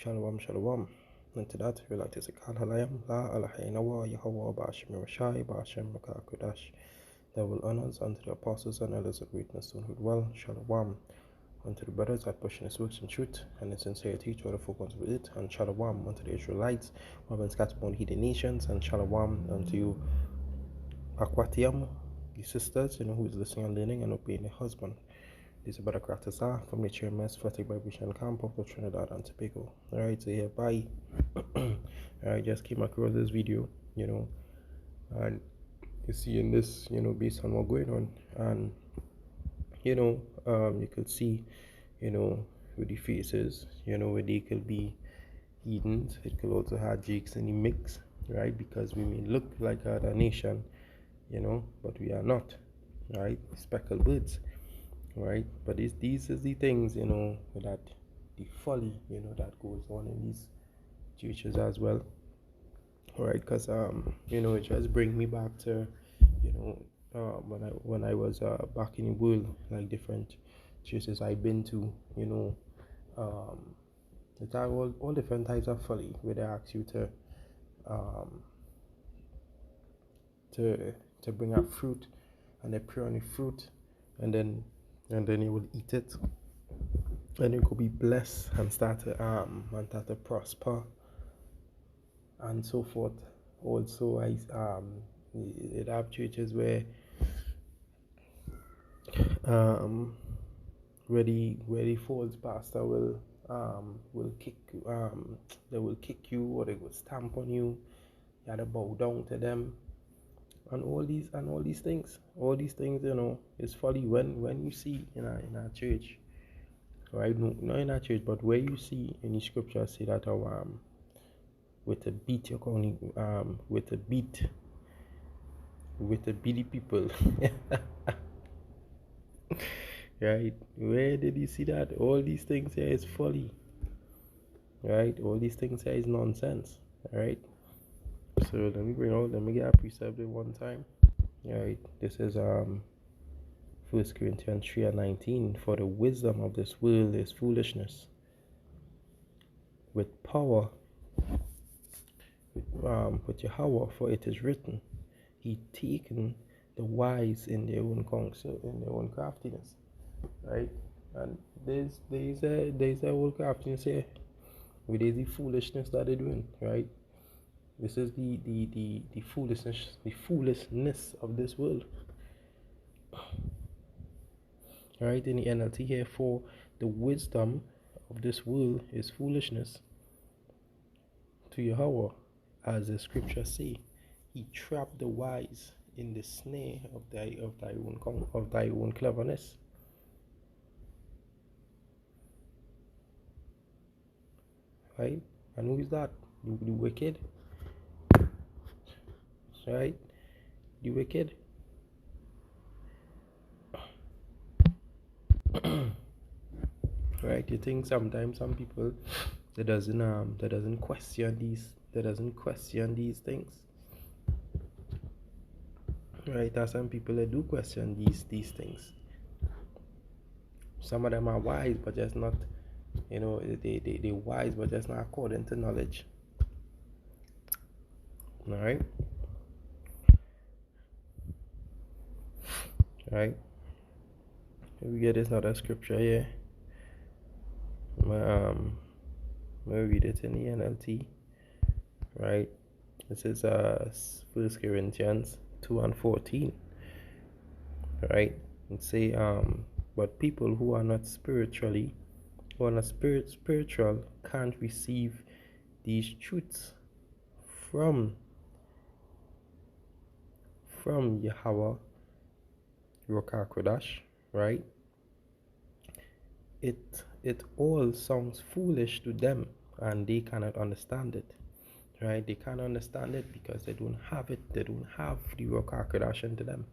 Shalom, shalom. And to that, we like to say, Kal Halayam, La Alahainawa, Yahweh, Bashim Rashai, Bashim Makakudash. Double honors unto the apostles and elders of greatness who well, shalom. Unto the brothers that pushing his works in truth and in sincerity to other folk unto it, and shalom unto the Israelites who have been scattered among heathen nations, and shalom unto you, Akwatiam, the sisters, who is listening and learning and obeying their husband. These are Brother Kratazar from the GMS Prophetic Vibration Camp of Trinidad and Tobago. Alright, so yeah, bye. I just came across this video, and you see in this, based on what's going on, and you could see, with the faces, where they could be heathens. It could also have Jakes in the mix, right? Because we may look like other nation, but we are not, right? Speckled birds. Right, but these is the things, that the folly, that goes on in these churches as well. Right, because it just brings me back to, when I was back in the world, like different churches I've been to, it's all different types of folly where they ask you to bring up fruit, and they pray on the fruit, and then you will eat it, and you could be blessed and start to prosper and so forth. Also, it have churches where the false pastor will kick they will kick you, or they will stamp on you. You have to bow down to them. And all these things, is folly. When you see in a church, right? No, not in a church, but where you see in the scripture say that with a beat you're calling with a beat the people, right? Where did you see that? All these things here is folly, right? All these things here is nonsense, right? So let me get a precept one time. Right, this is 1 Corinthians 3:19. For the wisdom of this world is foolishness with power, with Yahweh, for it is written, He taken the wise in their own counsel, in their own craftiness. Right, and there's a whole craftiness here. With the foolishness that they're doing. Right, this is the foolishness of this world. Right, in the NLT here, for the wisdom of this world is foolishness to Yahweh, as the scriptures say, He trapped the wise in the snare of thy own cleverness. Right, and who is that? The wicked. Right, the wicked. Right, you think sometimes some people that doesn't question these things. Right, there are some people that do question these things. Some of them are wise, but just not, they wise, but just not according to knowledge. All right. Right. We get this another scripture here. Let me read it in the NLT. Right. This is 1 Corinthians 2:14. Right. And say but people who are not spiritual can't receive these truths from Yahweh Rokar Kodash, right? It all sounds foolish to them, and they cannot understand it, right? They can't understand it because they don't have it. They don't have the Rokar Kodash into them,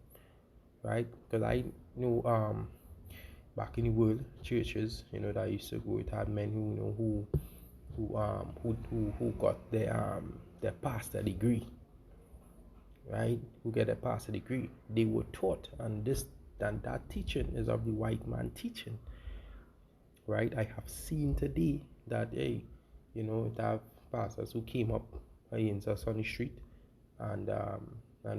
right? Because I know back in the world, churches, that I used to go, it had men who got their pastor degree, right? Who get a pastor degree. They were taught, and that teaching is of the white man teaching, right? I have seen today that It have pastors who came up against us on the street, and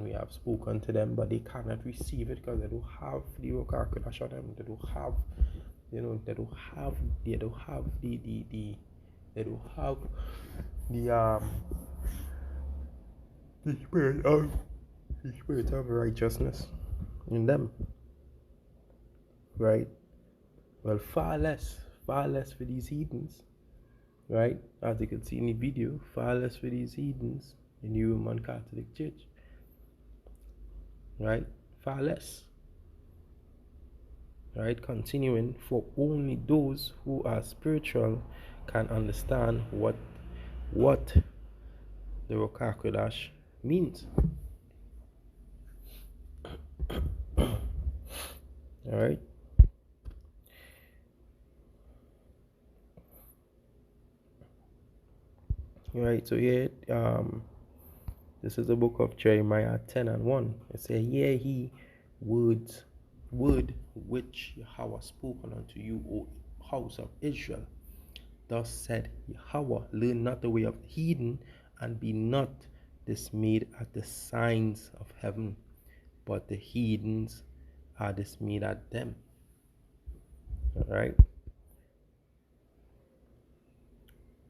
we have spoken to them, but they cannot receive it because they don't have the Ruach HaKodesh on them. They don't have, they don't have the they don't have the spirit of righteousness in them, right? Well, far less for these heathens, right? As you can see in the video, far less for these heathens in the Roman Catholic Church, right? Far less, right? Continuing, for only those who are spiritual can understand what the Ruach HaKodesh means. All right. Right, so here, this is the book of Jeremiah 10:1. It says, "Hear ye word which Yahweh spoken unto you, O house of Israel. Thus said Yahweh, learn not the way of the heathen, and be not dismayed at the signs of heaven, but the heathens are dismayed at them." All right.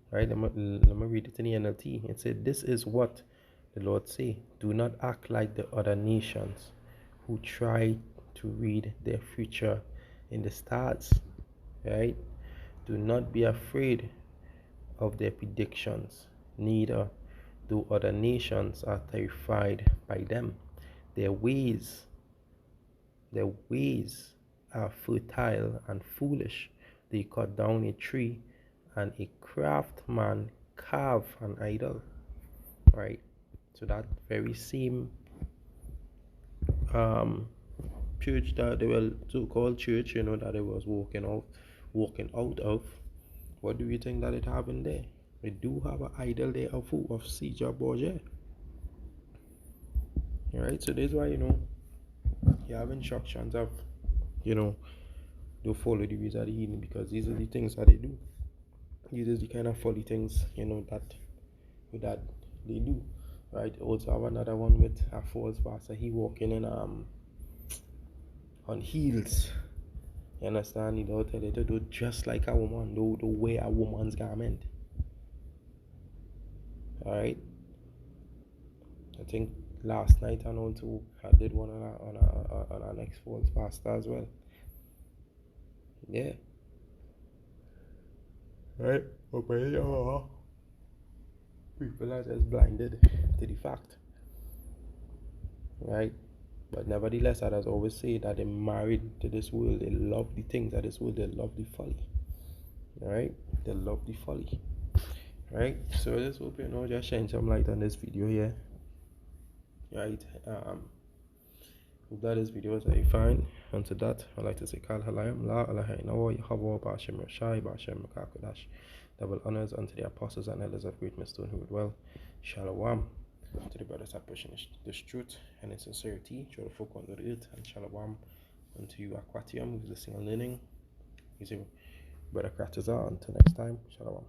Right, let me read it in the NLT. It said, "This is what the Lord say: do not act like the other nations who try to read their future in the stars." Right? Do not be afraid of their predictions, neither do other nations are terrified by them. Their ways are fertile and foolish. They cut down a tree, and a craftsman carve an idol. Right? So that very same church that they were so-called church, that it was walking out of, what do you think that it happened there? We do have an idol there of who? Of Caesar Borgia. Alright, so this is why you have instructions of don't follow the ways of the heathen, because these are the things that they do. These are the kind of folly things that they do. Right? Also have another one with a false pastor. He walking in on heels. You understand? He don't tell you to do just like a woman, don't wear a woman's garment. Alright? I think last night I know too, I did one on our next false pastor as well. Yeah. Right? People are just blinded to the fact. Right? But nevertheless, I always say that they're married to this world. They love the things of this world. They love the folly. Alright? They love the folly. Right? So I just hope just shine some light on this video here. Right? Hope that this video was very fine. And to that, I'd like to say Kal Halayam La Alahay Nawa Yahweh Ba'ashem Rashai Ba'ashem Makakodash. Double honors unto the apostles and elders of great millstone who would well. Shalom to the brothers that pushing this truth and in sincerity, show the folk on the earth, and shalom unto you Aquatium, who's listening and learning. He's a brother Kratazar. Until next time, shalom.